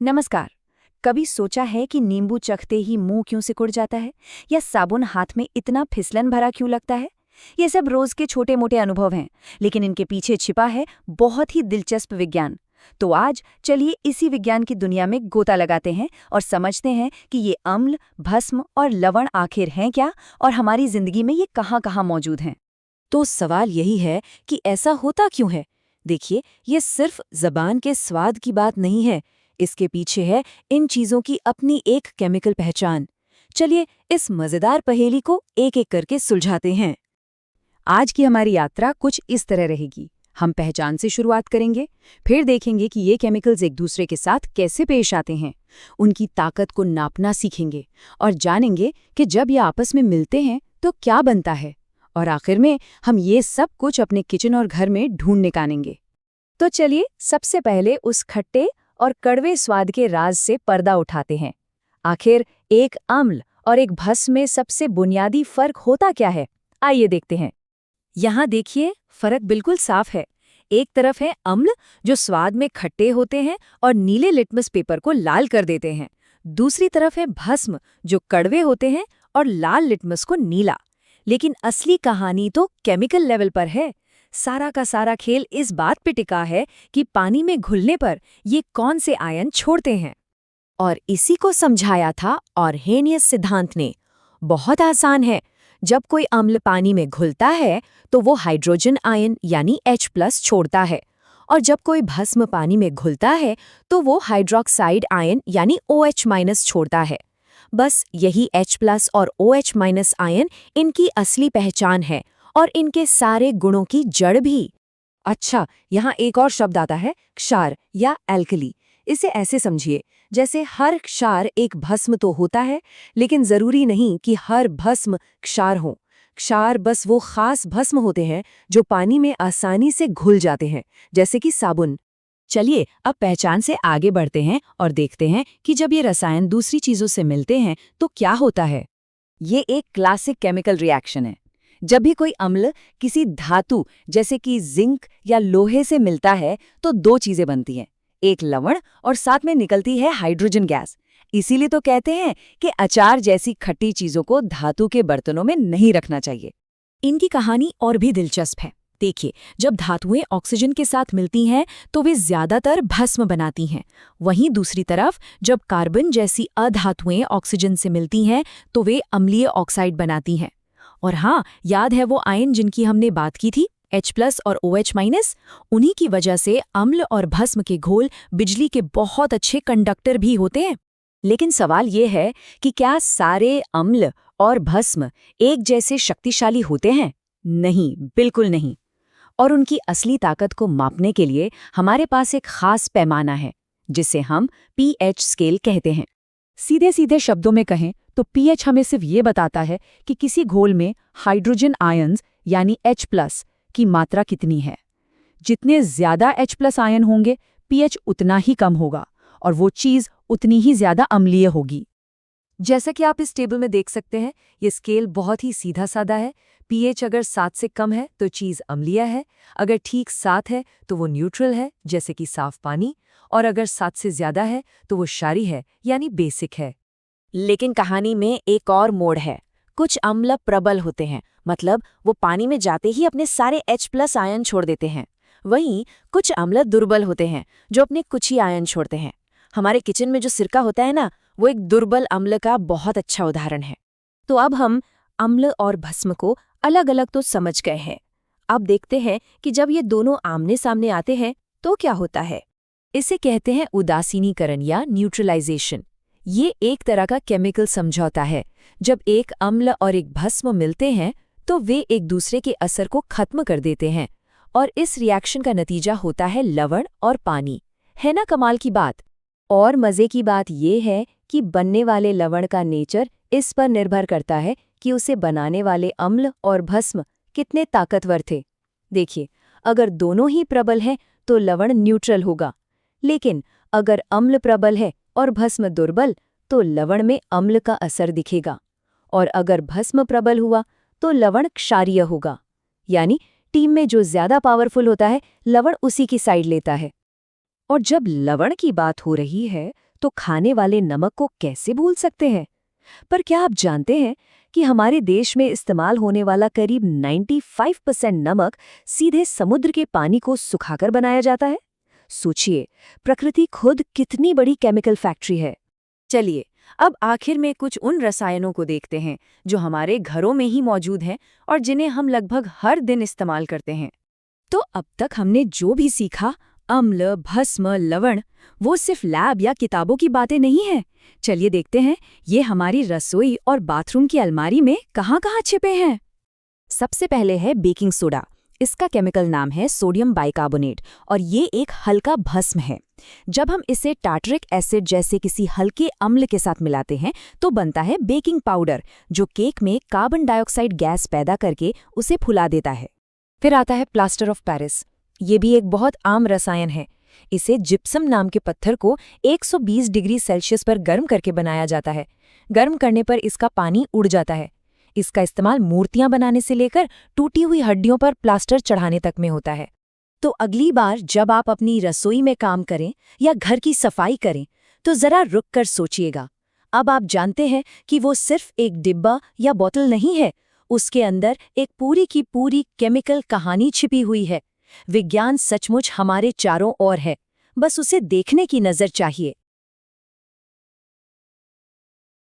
नमस्कार। कभी सोचा है कि नींबू चखते ही मुंह क्यों सिकुड़ जाता है, या साबुन हाथ में इतना फिसलन भरा क्यों लगता है? ये सब रोज के छोटे मोटे अनुभव हैं, लेकिन इनके पीछे छिपा है बहुत ही दिलचस्प विज्ञान। तो आज चलिए इसी विज्ञान की दुनिया में गोता लगाते हैं और समझते हैं कि ये अम्ल, भस्म और लवण आखिर हैं क्या, और हमारी जिंदगी में ये कहाँ कहाँ मौजूद हैं। तो सवाल यही है कि ऐसा होता क्यों है। देखिए, ये सिर्फ जबान के स्वाद की बात नहीं है, इसके पीछे है इन चीजों की अपनी एक केमिकल पहचान। चलिए इस मजेदार पहेली को एक एक करके सुलझाते हैं। आज की हमारी यात्रा कुछ इस तरह रहेगी। हम पहचान से शुरुआत करेंगे, फिर देखेंगे कि ये केमिकल्स एक दूसरे के साथ कैसे पेश आते हैं, उनकी ताकत को नापना सीखेंगे और जानेंगे कि जब ये आपस में मिलते हैं तो क्या बनता है। और आखिर में हम ये सब कुछ अपने किचन और घर में ढूंढ निकालेंगे। तो चलिए सबसे पहले उस खट्टे और कड़वे स्वाद के राज से पर्दा उठाते हैं। आखिर एक अम्ल और एक भस्म में सबसे बुनियादी फर्क होता क्या है, आइए देखते हैं। यहाँ देखिए, फर्क बिल्कुल साफ है। एक तरफ है अम्ल, जो स्वाद में खट्टे होते हैं और नीले लिटमस पेपर को लाल कर देते हैं। दूसरी तरफ है भस्म, जो कड़वे होते हैं और लाल लिटमस को नीला। लेकिन असली कहानी तो केमिकल लेवल पर है। सारा का सारा खेल इस बात पे टिका है कि पानी में घुलने पर ये कौन से आयन छोड़ते हैं। और इसी को समझाया था ऑर्हेनियस सिद्धांत ने। बहुत आसान है। जब कोई अम्ल पानी में घुलता है तो वो हाइड्रोजन आयन यानी H+ छोड़ता है, और जब कोई भस्म पानी में घुलता है तो वो हाइड्रोक्साइड आयन यानी OH- छोड़ता है। बस यही H+ और OH- आयन इनकी असली पहचान है, और इनके सारे गुणों की जड़ भी। अच्छा, यहाँ एक और शब्द आता है, क्षार या एल्कली। इसे ऐसे समझिए, जैसे हर क्षार एक भस्म तो होता है, लेकिन जरूरी नहीं कि हर भस्म क्षार हो। क्षार बस वो खास भस्म होते हैं जो पानी में आसानी से घुल जाते हैं, जैसे कि साबुन। चलिए अब पहचान से आगे बढ़ते हैं और देखते हैं कि जब ये रसायन दूसरी चीजों से मिलते हैं तो क्या होता है। ये एक क्लासिक केमिकल रिएक्शन है। जब भी कोई अम्ल किसी धातु जैसे कि जिंक या लोहे से मिलता है तो दो चीजें बनती हैं, एक लवण और साथ में निकलती है हाइड्रोजन गैस। इसीलिए तो कहते हैं कि अचार जैसी खट्टी चीजों को धातु के बर्तनों में नहीं रखना चाहिए। इनकी कहानी और भी दिलचस्प है। देखिए, जब धातुएं ऑक्सीजन के साथ मिलती हैं तो वे ज्यादातर भस्म बनाती हैं। वहीं दूसरी तरफ जब कार्बन जैसी अधातुएं ऑक्सीजन से मिलती हैं तो वे अम्लीय ऑक्साइड बनाती हैं। और हाँ, याद है वो आयन जिनकी हमने बात की थी, H+ और OH-। उन्हीं की वजह से अम्ल और भस्म के घोल बिजली के बहुत अच्छे कंडक्टर भी होते हैं। लेकिन सवाल ये है कि क्या सारे अम्ल और भस्म एक जैसे शक्तिशाली होते हैं? नहीं, बिल्कुल नहीं। और उनकी असली ताकत को मापने के लिए हमारे पास एक खास पैमाना है, जिसे हम pH स्केल कहते हैं। सीधे सीधे शब्दों में कहें तो pH हमें सिर्फ ये बताता है कि किसी घोल में हाइड्रोजन आयन्स यानी H+ की मात्रा कितनी है। जितने ज्यादा H+ आयन होंगे, pH उतना ही कम होगा और वो चीज उतनी ही ज्यादा अम्लीय होगी। जैसा कि आप इस टेबल में देख सकते हैं, ये स्केल बहुत ही सीधा साधा है। pH अगर 7 से कम है तो चीज़ अम्लीय है, अगर ठीक 7 है तो वो न्यूट्रल है जैसे कि साफ पानी, और अगर 7 से ज्यादा है तो वो क्षारीय है यानी बेसिक है। लेकिन कहानी में एक और मोड़ है। कुछ अम्ल प्रबल होते हैं, मतलब वो पानी में जाते ही अपने सारे H+ आयन छोड़ देते हैं। वहीं कुछ अम्ल दुर्बल होते हैं, जो अपने कुछ ही आयन छोड़ते हैं। हमारे किचन में जो सिरका होता है ना, वो एक दुर्बल अम्ल का बहुत अच्छा उदाहरण है। तो अब हम अम्ल और भस्म को अलग अलग तो समझ गए हैं। अब देखते हैं कि जब ये दोनों आमने सामने आते हैं तो क्या होता है। इसे कहते हैं उदासीनीकरण या न्यूट्रलाइजेशन। ये एक तरह का केमिकल समझौता है। जब एक अम्ल और एक भस्म मिलते हैं तो वे एक दूसरे के असर को खत्म कर देते हैं, और इस रिएक्शन का नतीजा होता है लवण और पानी। है ना कमाल की बात। और मज़े की बात यह है कि बनने वाले लवण का नेचर इस पर निर्भर करता है कि उसे बनाने वाले अम्ल और भस्म कितने ताकतवर थे। देखिए, अगर दोनों ही प्रबल हैं तो लवण न्यूट्रल होगा, लेकिन अगर अम्ल प्रबल है और भस्म दुर्बल तो लवण में अम्ल का असर दिखेगा, और अगर भस्म प्रबल हुआ तो लवण क्षारीय होगा। यानी टीम में जो ज्यादा पावरफुल होता है, लवण उसी की साइड लेता है। और जब लवण की बात हो रही है तो खाने वाले नमक को कैसे भूल सकते हैं? पर क्या आप जानते हैं कि हमारे देश में इस्तेमाल होने वाला करीब 95% नमक सीधे समुद्र के पानी को सुखाकर बनाया जाता है? सोचिए, प्रकृति खुद कितनी बड़ी केमिकल फैक्ट्री है। चलिए, अब आखिर में कुछ उन रसायनों को देखते हैं जो हमारे घरों में ही मौजूद हैं और जिन्हें हम लगभग हर दिन इस्तेमाल करते हैं। तो अब तक हमने जो भी सीखा, अम्ल, भस्म, लवण, वो सिर्फ लैब या किताबों की बातें नहीं हैं। चलिए देखते हैं ये हमारी रसोई और बाथरूम की अलमारी में कहाँ-कहाँ छिपे हैं। सबसे पहले है बेकिंग सोडा। इसका केमिकल नाम है सोडियम बाइकार्बोनेट और ये एक हल्का भस्म है। जब हम इसे टार्टरिक एसिड जैसे किसी हल्के अम्ल के साथ मिलाते हैं तो बनता है बेकिंग पाउडर, जो केक में कार्बन डाइऑक्साइड गैस पैदा करके उसे फुला देता है। फिर आता है प्लास्टर ऑफ पेरिस। ये भी एक बहुत आम रसायन है। इसे जिप्सम नाम के पत्थर को 120 डिग्री सेल्सियस पर गर्म करके बनाया जाता है। गर्म करने पर इसका पानी उड़ जाता है। इसका इस्तेमाल मूर्तियां बनाने से लेकर टूटी हुई हड्डियों पर प्लास्टर चढ़ाने तक में होता है। तो अगली बार जब आप अपनी रसोई में काम करें या घर की सफाई करें तो जरा रुक कर सोचिएगा। अब आप जानते हैं कि वो सिर्फ एक डिब्बा या बोतल नहीं है, उसके अंदर एक पूरी की पूरी केमिकल कहानी छिपी हुई है। विज्ञान सचमुच हमारे चारों ओर है, बस उसे देखने की नजर चाहिए।